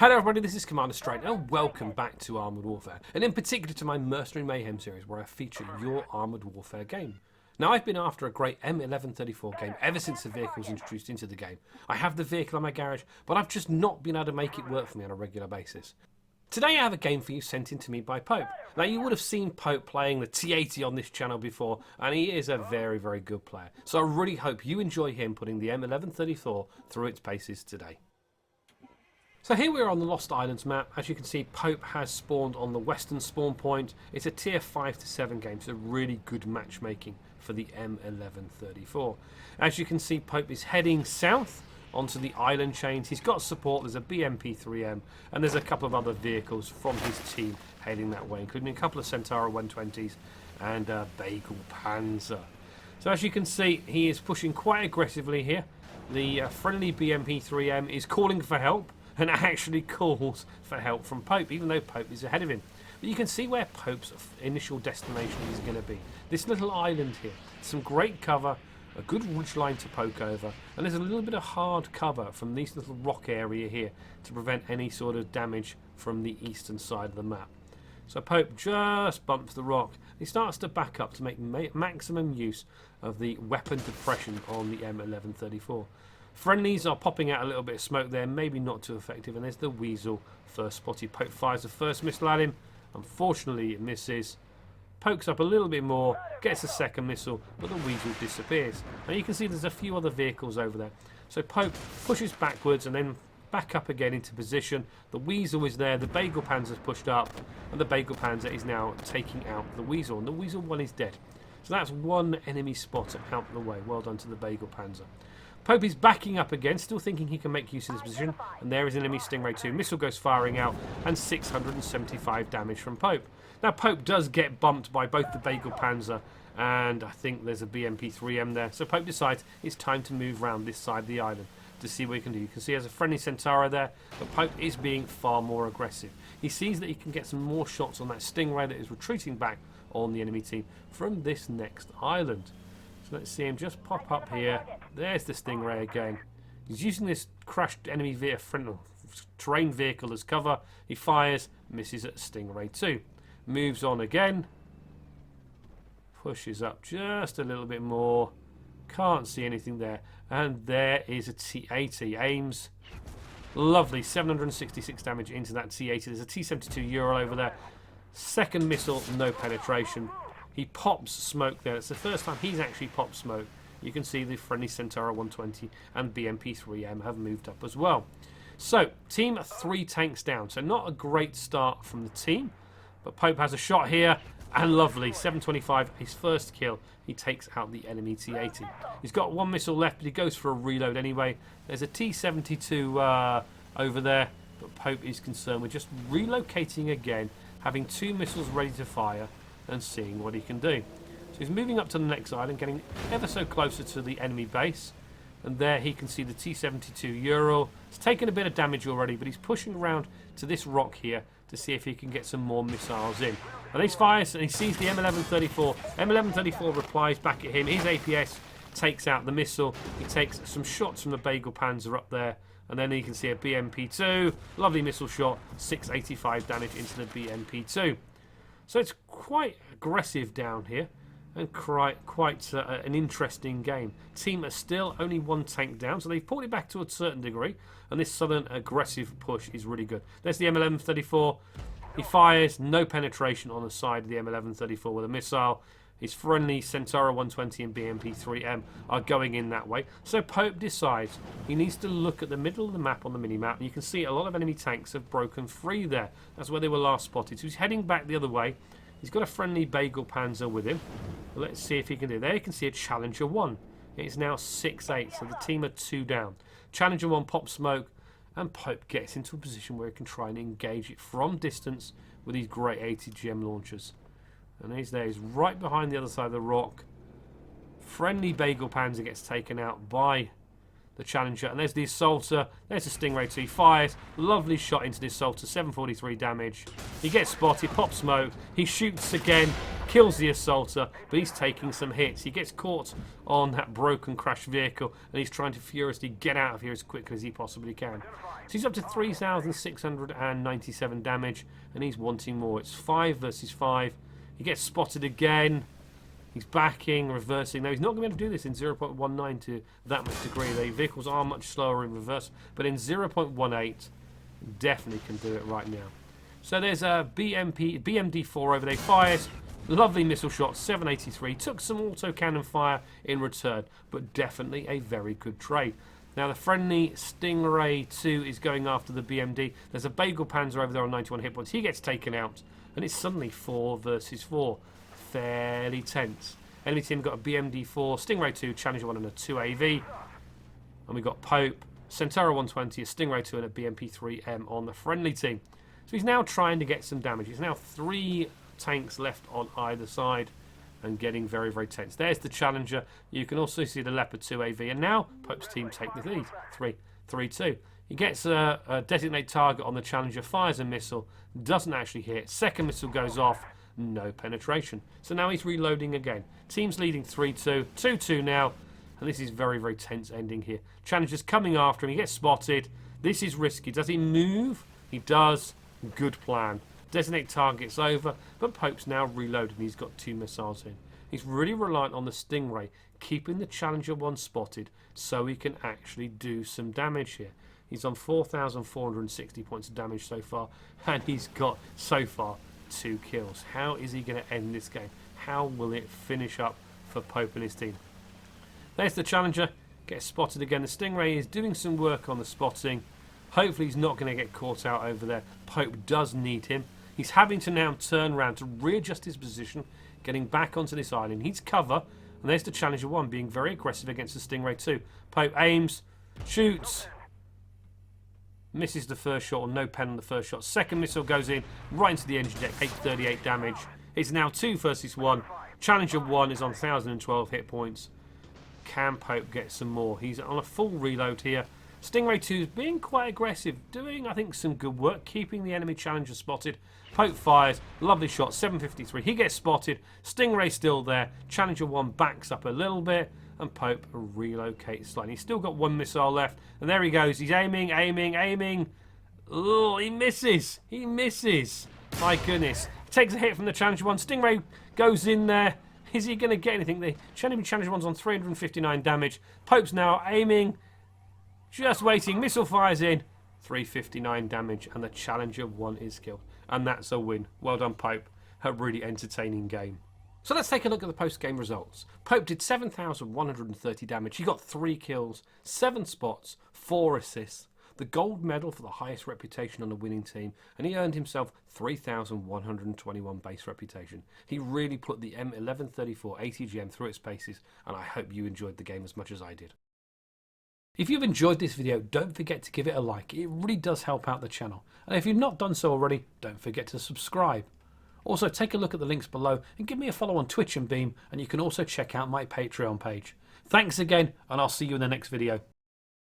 Hello everybody, this is Commander Straight and welcome back to Armoured Warfare, and in particular to my Mercenary Mayhem series where I feature your Armoured Warfare game. Now I've been after a great M1134 game ever since the vehicle was introduced into the game. I have the vehicle in my garage, but I've just not been able to make it work for me on a regular basis. Today I have a game for you sent in to me by Pope. Now you would have seen Pope playing the T80 on this channel before, and he is a very, very good player. So I really hope you enjoy him putting the M1134 through its paces today. So here we are on the Lost Islands map. As you can see, Pope has spawned on the western spawn point. It's a tier 5 to 7 game, so really good matchmaking for the M1134. As you can see, Pope is heading south onto the island chains. He's got support. There's a BMP-3M and there's a couple of other vehicles from his team heading that way, including a couple of Centaur 120s and a Bagel Panzer. So as you can see, he is pushing quite aggressively here. The friendly BMP-3M is calling for help, and actually calls for help from Pope, even though Pope is ahead of him. But you can see where Pope's initial destination is going to be. This little island here, some great cover, a good ridgeline to poke over, and there's a little bit of hard cover from this little rock area here to prevent any sort of damage from the eastern side of the map. So Pope just bumps the rock. He starts to back up to make maximum use of the weapon depression on the M1134. Friendlies are popping out a little bit of smoke there, maybe not too effective, and there's the Weasel first spotted. Pope fires the first missile at him. Unfortunately it misses. Pokes up a little bit more, gets a second missile, but the Weasel disappears. Now you can see there's a few other vehicles over there. So Pope pushes backwards and then back up again into position. The Weasel is there, the Bagel Panzer's pushed up, and the Bagel Panzer is now taking out the Weasel, and the Weasel one is dead. So that's one enemy spot out of the way. Well done to the Bagel Panzer. Pope is backing up again, still thinking he can make use of this position, and there is enemy Stingray 2. Missile goes firing out, and 675 damage from Pope. Now Pope does get bumped by both the Bagel Panzer, and I think there's a BMP-3M there, so Pope decides it's time to move round this side of the island to see what he can do. You can see there's a friendly Centaur there, but Pope is being far more aggressive. He sees that he can get some more shots on that Stingray that is retreating back on the enemy team from this next island. Let's see him just pop up here. There's the Stingray again. He's using this crashed enemy terrain vehicle as cover. He fires, misses at Stingray 2. Moves on again. Pushes up just a little bit more. Can't see anything there. And there is a T80. Aims. Lovely. 766 damage into that T80. There's a T72 Ural over there. Second missile, no penetration. He pops smoke there. It's the first time he's actually popped smoke. You can see the friendly Centaur 120 and BMP-3M have moved up as well. So, team 3 tanks down. So not a great start from the team. But Pope has a shot here. And lovely. 725, his first kill. He takes out the enemy T80. He's got one missile left, but he goes for a reload anyway. There's a T72 over there. But Pope is concerned with just relocating again. Having 2 missiles ready to fire. And seeing what he can do. So he's moving up to the next island, getting ever so closer to the enemy base, and there he can see the T72 Ural. It's taken a bit of damage already, but he's pushing around to this rock here to see if he can get some more missiles in. And he fires and he sees the M1134. M1134 replies back at him. His APS takes out the missile. He takes some shots from the Bagel Panzer up there, and then you can see a BMP-2. Lovely missile shot, 685 damage into the BMP-2. So it's quite aggressive down here and quite an interesting game. Team are still only 1 tank down, so they've pulled it back to a certain degree, and this southern aggressive push is really good. There's the M1134. He fires, no penetration on the side of the M1134 with a missile. His friendly Centaur 120 and BMP-3M are going in that way. So Pope decides he needs to look at the middle of the map on the mini-map. You can see a lot of enemy tanks have broken free there. That's where they were last spotted. So he's heading back the other way. He's got a friendly Bagel Panzer with him. Let's see if he can do it. There you can see a Challenger 1. It's now 6-8, so the team are 2 down. Challenger 1 pops smoke, and Pope gets into a position where he can try and engage it from distance with these great ATGM launchers. And he's there. He's right behind the other side of the rock. Friendly Bagel Panzer gets taken out by the Challenger, and there's the Assaulter. There's the Stingray 2. Fires. Lovely shot into the Assaulter. 743 damage. He gets spotted. Pop smoke. He shoots again. Kills the Assaulter, but he's taking some hits. He gets caught on that broken crashed vehicle, and he's trying to furiously get out of here as quickly as he possibly can. So he's up to 3,697 damage, and he's wanting more. It's 5 versus 5. He gets spotted again. He's backing, reversing. Now, he's not going to be able to do this in 0.19 to that much degree. The vehicles are much slower in reverse, but in 0.18, definitely can do it right now. So there's a BMD4 over there. Fires. Lovely missile shot, 783. Took some autocannon fire in return, but definitely a very good trade. Now, the friendly Stingray 2 is going after the BMD. There's a Bagel Panzer over there on 91 hit points. He gets taken out, and it's suddenly 4 versus 4. Fairly tense. Enemy team got a BMD4, Stingray 2, Challenger 1 and a 2 AV. And we got Pope, Centauro 120, a Stingray 2 and a BMP3M on the friendly team. So he's now trying to get some damage. He's now 3 tanks left on either side and getting very, very tense. There's the Challenger. You can also see the Leopard 2 AV. And now Pope's team take the lead. 3-2. He gets a designate target on the Challenger, fires a missile, doesn't actually hit. Second missile goes off. No penetration. So now he's reloading again. Team's leading 3-2. 2-2 now. And this is very, very tense ending here. Challenger's coming after him. He gets spotted. This is risky. Does he move? He does. Good plan. Designate target's over. But Pope's now reloaded. He's got 2 missiles in. He's really reliant on the Stingray, keeping the Challenger 1 spotted so he can actually do some damage here. He's on 4,460 points of damage so far. And he's got, so far, 2 kills. How is he going to end this game? How will it finish up for Pope and his team? There's the Challenger. Gets spotted again. The Stingray is doing some work on the spotting. Hopefully he's not going to get caught out over there. Pope does need him. He's having to now turn around to readjust his position, getting back onto this island. He's cover. And there's the Challenger 1 being very aggressive against the Stingray 2. Pope aims, shoots, misses the first shot, or no pen on the first shot. Second missile goes in, right into the engine deck, 838 damage. It's now 2 versus 1. Challenger 1 is on 1,012 hit points. Can Pope get some more? He's on a full reload here. Stingray 2 is being quite aggressive, doing, I think, some good work, keeping the enemy Challenger spotted. Pope fires, lovely shot, 753. He gets spotted. Stingray still there. Challenger 1 backs up a little bit. And Pope relocates slightly. He's still got 1 missile left. And there he goes. He's aiming. Oh, he misses. He misses. My goodness. Takes a hit from the Challenger 1. Stingray goes in there. Is he going to get anything? The Challenger 1's on 359 damage. Pope's now aiming. Just waiting. Missile fires in. 359 damage. And the Challenger 1 is killed. And that's a win. Well done, Pope. A really entertaining game. So let's take a look at the post-game results. Pope did 7,130 damage. He got 3 kills, 7 spots, 4 assists, the gold medal for the highest reputation on the winning team, and he earned himself 3,121 base reputation. He really put the M1134 ATGM through its paces, and I hope you enjoyed the game as much as I did. If you've enjoyed this video, don't forget to give it a like. It really does help out the channel. And if you've not done so already, don't forget to subscribe. Also, take a look at the links below and give me a follow on Twitch and Beam, and you can also check out my Patreon page. Thanks again, and I'll see you in the next video.